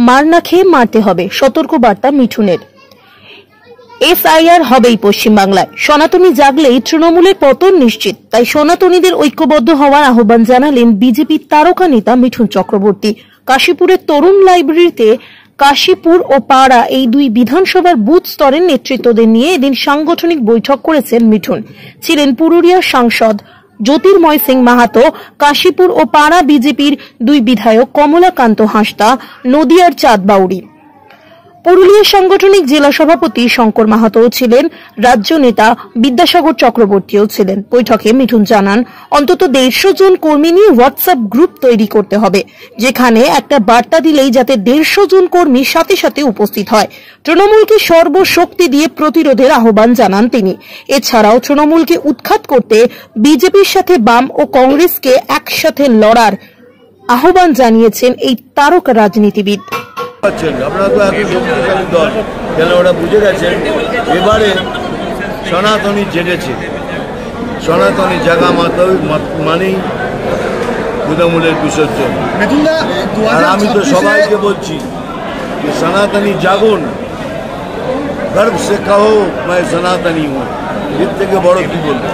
মার না খেয়ে মারতে হবে, সতর্ক বার্তা মিঠুনের। এসআইআর হবেই পশ্চিমবাংলায়, সনাতনী জাগলেই তৃণমূলের পতন নিশ্চিত। তাই সনাতনীদের ঐক্যবদ্ধ হওয়ার আহ্বান জানালেন বিজেপির তারকা নেতা মিঠুন চক্রবর্তী। কাশীপুরের তরুণ লাইব্রেরিতে কাশীপুর ও পাড়া এই দুই বিধানসভার বুথ স্তরের নেতৃত্বদের নিয়ে এদিন সাংগঠনিক বৈঠক করেছেন মিঠুন। ছিলেন পুরুলিয়ার সাংসদ জ্যোতির্ময় সিং মাহাতো, কাশীপুর ও পাড়া বিজেপির দুই বিধায়ক কমলাকান্ত হাঁসদা, নদিয়ার চাঁদ বাউরি। পুরুলিয়ার সাংগঠনিক জেলা সভাপতি শঙ্কর মাহাতোও ছিলেন, রাজ্য নেতা বিদ্যাসাগর চক্রবর্তীও ছিলেন। বৈঠকে মিঠুন জানান, অন্তত 150 জন কর্মী নিয়ে হোয়াটসঅ্যাপ গ্রুপ তৈরি করতে হবে, যেখানে একটা বার্তা দিলেই যাতে 150 জন কর্মী সাথে সাথে উপস্থিত হয়। তৃণমূলকে সর্বশক্তি দিয়ে প্রতিরোধের আহ্বান জানান তিনি। এছাড়াও তৃণমূলকে উৎখাত করতে বিজেপির সাথে বাম ও কংগ্রেসকে একসাথে লড়ার আহ্বান জানিয়েছেন এই তারকা রাজনীতিবিদ। আপনারা তো একই শক্তিশালী দল, কেন ওরা বুঝে গেছেন এবারে সনাতনী জেগেছে। সনাতনী জাগা মানেই তৃণমূলের বিসর্জন। আর আমি তো সবাইকে বলছি যে সনাতনী জাগুন, গর্ব সে কহো मैं সনাতনী हूँ। এর থেকে বড় কি বলবো?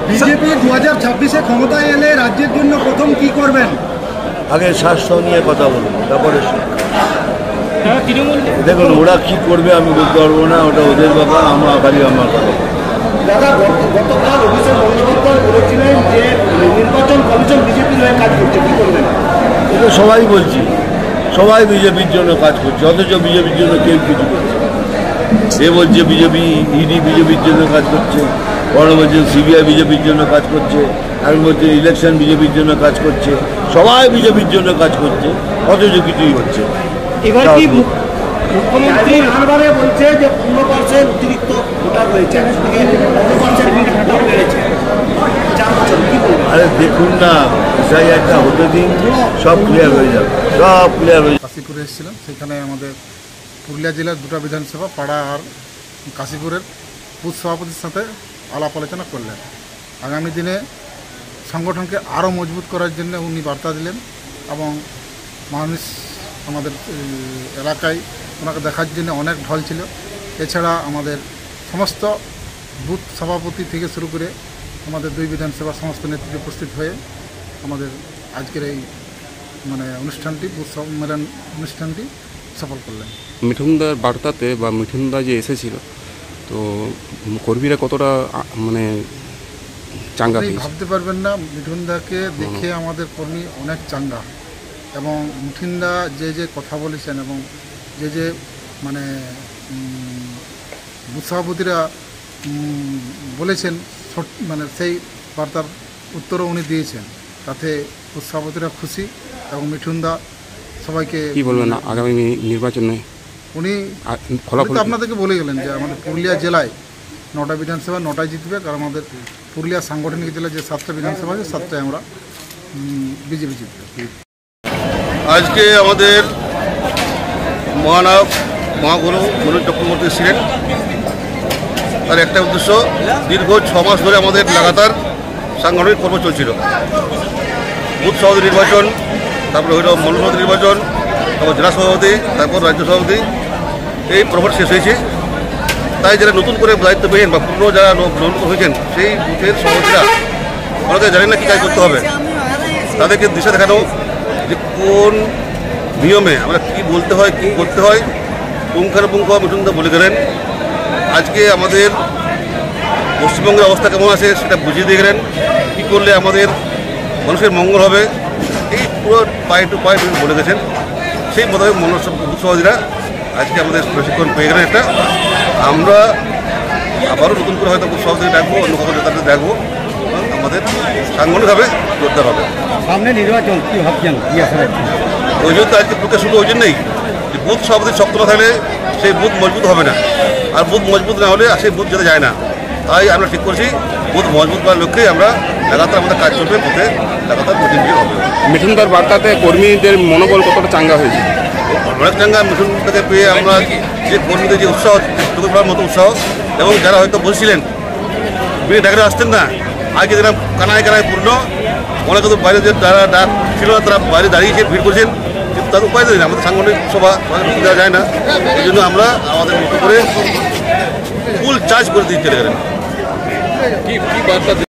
বিজেপি 2026-এ ক্ষমতায় এলে রাজ্যের জন্য প্রথম কি করবেন? আগে স্বাস্থ্য নিয়ে কথা বলুন, তারপরে দেখুন ওরা কি করবে আমি বলতে পারবো না, ওটা ওদের ব্যাপার, আমার আকারই আমার কথা। দাদা, গতকাল অভিষেক বন্দ্যোপাধ্যায় বলেছিলেন যে নির্বাচন কমিশন বিজেপির হয়ে কাজ করছে, কি করবেন? এটা সবাই বলছি, সবাই বিজেপির জন্য কাজ করছে, অথচ বিজেপির জন্য কেউ কিছু করছে। এ বলছে বিজেপি ইডি বিজেপির জন্য কাজ করছে, বড় বলছে সিবিআই বিজেপির জন্য কাজ করছে, আমি বলছি ইলেকশন বিজেপির জন্য কাজ করছে, সবাই বিজেপির জন্য কাজ করছে, অথচ কিছুই হচ্ছে। এবার কি মুখ্যমন্ত্রী বারবার বলছে যে 15% অতিরিক্ত ভোটার রয়েছে, আরে দেখুন না, সেই একটা হতে দিন, সব ক্লিয়ার হয়ে যাবে, সব ক্লিয়ার হয়ে যাবে। কাশীপুরে এসেছিলাম, সেখানে আমাদের পুরুলিয়া জেলার দুটো বিধানসভা পাড়া আর কাশীপুরের বুথ সভাপতির সাথে আলাপ আলোচনা করলেন। আগামী দিনে সংগঠনকে আরও মজবুত করার জন্য উনি বার্তা দিলেন এবং মানুষ আমাদের এলাকায় ওনাকে দেখার জন্য অনেক ঢল ছিল। এছাড়া আমাদের সমস্ত বুথ সভাপতি থেকে শুরু করে আমাদের দুই বিধানসভার সমস্ত নেতৃত্ব উপস্থিত হয়ে আমাদের আজকের এই অনুষ্ঠানটি বুথ সম্মেলন অনুষ্ঠানটি সফল করলেন। মিঠুনদার বার্তাতে বা মিঠুনদা যে এসেছিল, তো কর্মীরা কতটা চাঙ্গা? ভাবতে পারবেন না, মিঠুনদাকে দেখে আমাদের কর্মী অনেক চাঙ্গা এবং মিঠুনদা যে কথা বলেছেন এবং যে বুথ সভাপতিরা বলেছেন, সেই বার্তার উত্তরও উনি দিয়েছেন, তাতে বুথ সভাপতিরা খুশি এবং মিঠুনদা সবাইকে কি বলবেন আগামী নির্বাচনে? উনি ফলাফল আপনাদেরকে বলে গেলেন যে আমাদের পুরুলিয়া জেলায় 9টা বিধানসভা 9টায় জিতবে, কারণ আমাদের পুরুলিয়া সাংগঠনিক জেলায় যে 7টা বিধানসভা আছে 7টায় আমরা বিজেপি জিতবে। আজকে আমাদের মহানায়ক মহাগুরু মিঠুন চক্রবর্তী ছিলেন, তার একটা উদ্দেশ্য, দীর্ঘ 6 মাস ধরে আমাদের লাগাতার সাংগঠনিক কর্ম চলছিল। বুথ সভাপতি নির্বাচন, তারপরে হইল মণ্ডল সভাপতি নির্বাচন, তারপর জেলা সভাপতি, তারপর রাজ্য সভাপতি, এই পর্বটা শেষ হয়েছে। তাই যারা নতুন করে দায়িত্ব পেয়েছেন বা পুরনো যারা নতুন হয়েছেন, সেই বুথের সভাপতিরা অনেকে জানেন না কী কাজ করতে হবে, তাদেরকে দিশা দেখানো যে কোন নিয়মে আমরা কী বলতে হয়, কী করতে হয়, পুঙ্খানুপুঙ্খ মিঠুনদা বলে গেলেন। আজকে আমাদের পশ্চিমবঙ্গের অবস্থা কেমন আছে সেটা বুঝিয়ে দিয়ে গেলেন, কী করলে আমাদের মানুষের মঙ্গল হবে, এই পুরো পায়ে টু পায়ে বলে গেছেন। সেই মোতাবেক বুথ সভাপতিরা আজকে আমাদের প্রশিক্ষণ পেয়ে গেলেন একটা। আমরা আবারও নতুন করে হয়তো বুথ সভাপতি ডাকবো, অন্য কোনো নেতাদের ডাকবো, আমাদের সাংগঠনিকভাবে জোরদার হবে। সামনে নির্বাচন কি ভাবছেন? ওই জন্য আজকে বুথে শুধু ওই জন্যই যে বুথ সভাপতি শক্ত না থাকলে সেই বুথ মজবুত হবে না, আর বুথ মজবুত না হলে সেই বুথ যেতে যায় না। তাই আমরা ঠিক করছি বুথ মজবুত করার লক্ষ্যেই আমরা লাগাতার আমাদের কাজ করবে, বুথে লাগাতার মিটিং হবে। মিঠুনদার বার্তাতে কর্মীদের মনোবল কতটা চাঙ্গা হয়েছে? অনেক চাঙ্গা। মিঠুনদাকে পেয়ে আমরা যে কর্মীদের যে উৎসাহ, চোখে পড়ার মতো উৎসাহ, এবং যারা হয়তো বলছিলেন বিয়ে ডাকলে আসতেন না, আজকে যারা কানায় কানায় পূর্ণ, অনেক বাইরে যারা ডাক ছিল না তারা বাইরে দাঁড়িয়েছে, ভিড় করছেন, কিন্তু তার উপায় নেই, আমাদের সাংগঠনিক সভা ঢুকতে দেওয়া যায় না, এই জন্য আমরা আমাদের মতো করে ফুল চার্জ করে দিতে গেলেন।